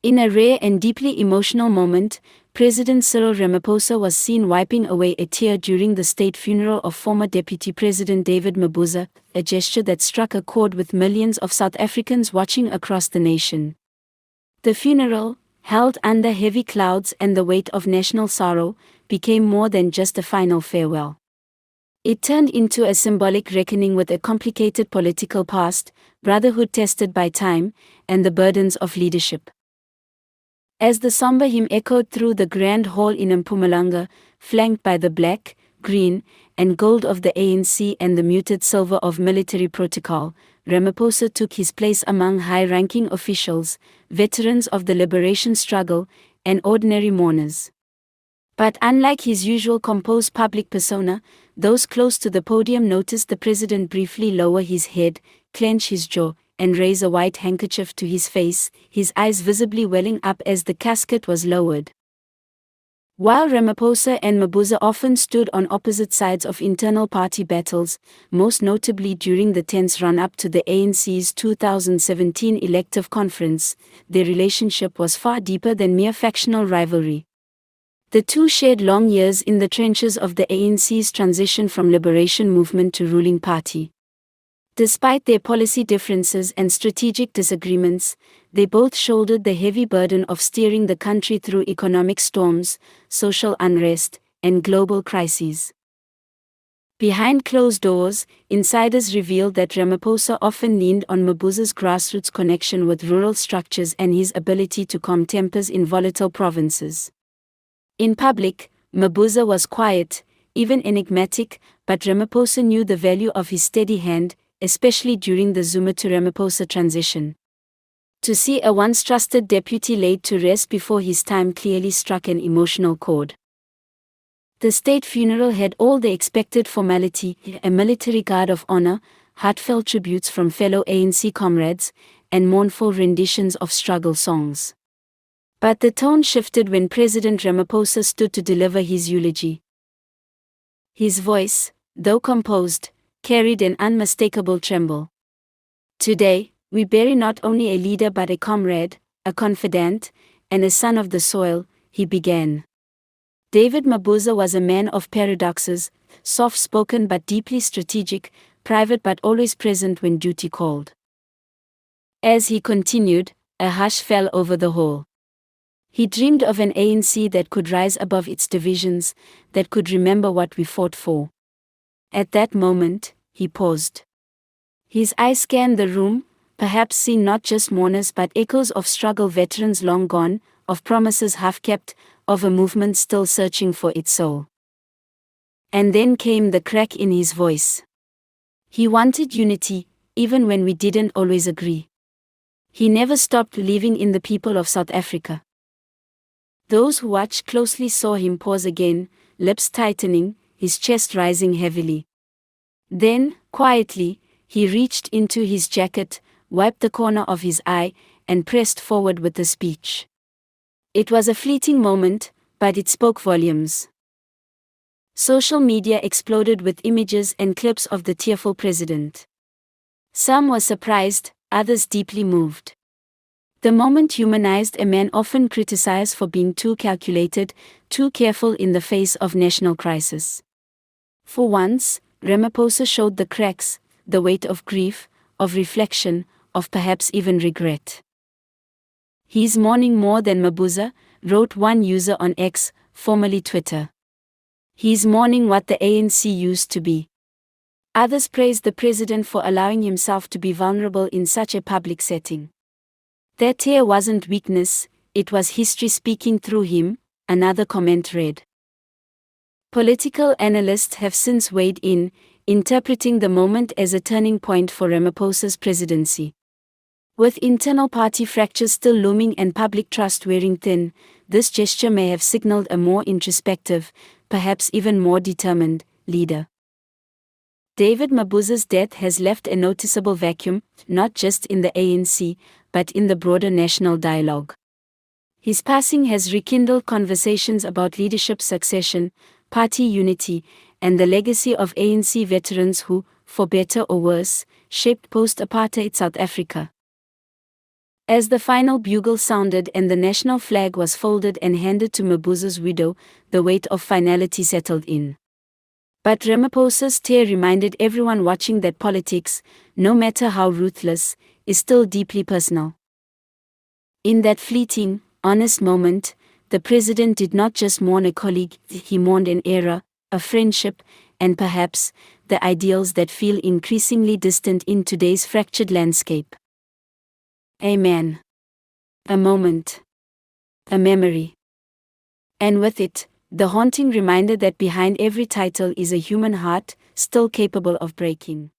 In a rare and deeply emotional moment, President Cyril Ramaphosa was seen wiping away a tear during the state funeral of former Deputy President David Mabuza, a gesture that struck a chord with millions of South Africans watching across the nation. The funeral, held under heavy clouds and the weight of national sorrow, became more than just a final farewell. It turned into a symbolic reckoning with a complicated political past, brotherhood tested by time, and the burdens of leadership. As the somber hymn echoed through the grand hall in Mpumalanga, flanked by the black, green, and gold of the ANC and the muted silver of military protocol, Ramaphosa took his place among high-ranking officials, veterans of the liberation struggle, and ordinary mourners. But unlike his usual composed public persona, those close to the podium noticed the president briefly lower his head, clench his jaw, and raise a white handkerchief to his face, his eyes visibly welling up as the casket was lowered. While Ramaphosa and Mabuza often stood on opposite sides of internal party battles, most notably during the tense run-up to the ANC's 2017 elective conference, their relationship was far deeper than mere factional rivalry. The two shared long years in the trenches of the ANC's transition from liberation movement to ruling party. Despite their policy differences and strategic disagreements, they both shouldered the heavy burden of steering the country through economic storms, social unrest, and global crises. Behind closed doors, insiders revealed that Ramaphosa often leaned on Mabuza's grassroots connection with rural structures and his ability to calm tempers in volatile provinces. In public, Mabuza was quiet, even enigmatic, but Ramaphosa knew the value of his steady hand, especially during the Zuma to Ramaphosa transition. To see a once trusted deputy laid to rest before his time clearly struck an emotional chord. The state funeral had all the expected formality, a military guard of honor, heartfelt tributes from fellow ANC comrades, and mournful renditions of struggle songs. But the tone shifted when President Ramaphosa stood to deliver his eulogy. His voice, though composed, carried an unmistakable tremble. Today, we bury not only a leader but a comrade, a confidant, and a son of the soil, he began. David Mabuza was a man of paradoxes, soft-spoken but deeply strategic, private but always present when duty called. As he continued, a hush fell over the hall. He dreamed of an ANC that could rise above its divisions, that could remember what we fought for. At that moment, he paused. His eyes scanned the room, perhaps seeing not just mourners but echoes of struggle veterans long gone, of promises half-kept, of a movement still searching for its soul. And then came the crack in his voice. He wanted unity, even when we didn't always agree. He never stopped believing in the people of South Africa. Those who watched closely saw him pause again, lips tightening, his chest rising heavily. Then, quietly, he reached into his jacket, wiped the corner of his eye, and pressed forward with the speech. It was a fleeting moment, but it spoke volumes. Social media exploded with images and clips of the tearful president. Some were surprised, others deeply moved. The moment humanized a man often criticized for being too calculated, too careful in the face of national crisis. For once, Ramaphosa showed the cracks, the weight of grief, of reflection, of perhaps even regret. He's mourning more than Mabuza, wrote one user on X, formerly Twitter. He's mourning what the ANC used to be. Others praised the president for allowing himself to be vulnerable in such a public setting. That tear wasn't weakness, it was history speaking through him, another comment read. Political analysts have since weighed in, interpreting the moment as a turning point for Ramaphosa's presidency. With internal party fractures still looming and public trust wearing thin, this gesture may have signaled a more introspective, perhaps even more determined, leader. David Mabuza's death has left a noticeable vacuum, not just in the ANC, but in the broader national dialogue. His passing has rekindled conversations about leadership succession, party unity, and the legacy of ANC veterans who, for better or worse, shaped post-apartheid South Africa. As the final bugle sounded and the national flag was folded and handed to Mabuza's widow, the weight of finality settled in. But Ramaphosa's tear reminded everyone watching that politics, no matter how ruthless, is still deeply personal. In that fleeting, honest moment, the president did not just mourn a colleague, he mourned an era, a friendship, and perhaps, the ideals that feel increasingly distant in today's fractured landscape. A man. A moment. A memory. And with it, the haunting reminder that behind every title is a human heart, still capable of breaking.